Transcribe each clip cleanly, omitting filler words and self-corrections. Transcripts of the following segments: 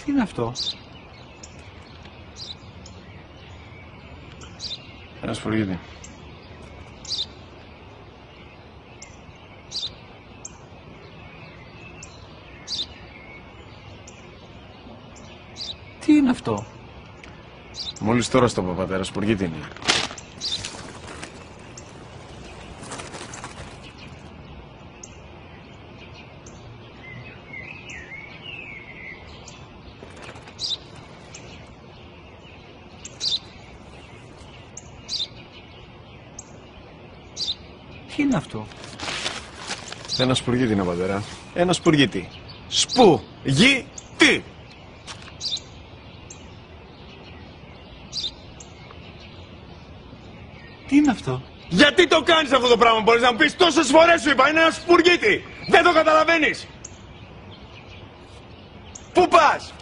Τι είναι αυτό? Ένα σπουργίτη. Τι είναι αυτό? Μόλις τώρα στο πατέρα, σπουργίτη είναι. Τι είναι αυτό? Ένα σπουργίτη είναι, πατέρα. Ένα σπουργίτη. Σπου-γι-τι! Τι είναι αυτό? Γιατί το κάνεις αυτό το πράγμα, μπορείς να μου πεις? Τόσες φορές σου είπα, είναι ένα σπουργίτη! Δεν το καταλαβαίνεις! Πού πας?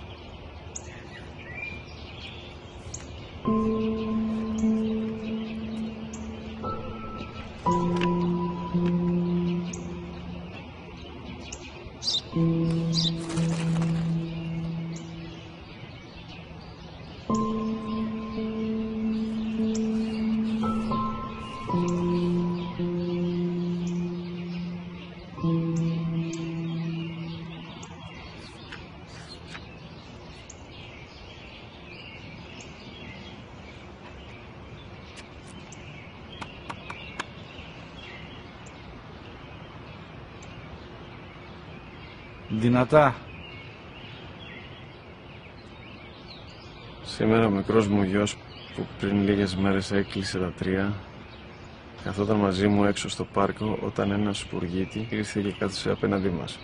Δυνατά. Σήμερα ο μικρός μου γιος που πριν λίγες μέρες έκλεισε τα 3 καθόταν μαζί μου έξω στο πάρκο όταν ένα σπουργίτη ήρθε και κάθισε απέναντί μας.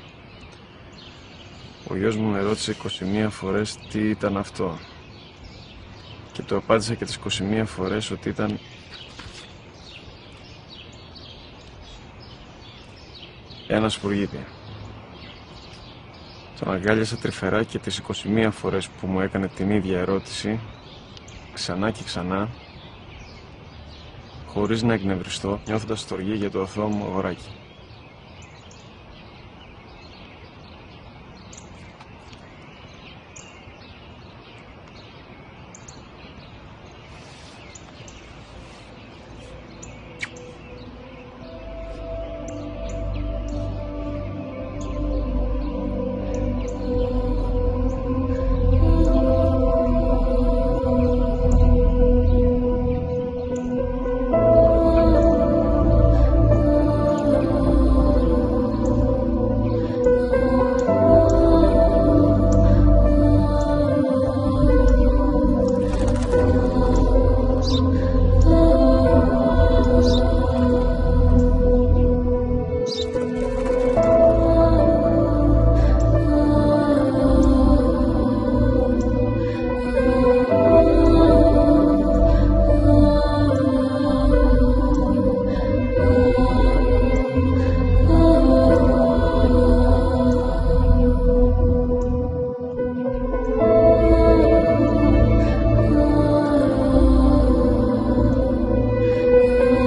Ο γιος μου με ρώτησε 21 φορές τι ήταν αυτό και του απάντησα και τις 21 φορές ότι ήταν ένα σπουργίτη. Τον αγκάλιασα τρυφερά και τις 21 φορές που μου έκανε την ίδια ερώτηση, ξανά και ξανά, χωρίς να εκνευριστώ, νιώθοντας στοργή για το αθώο μου αγοράκι.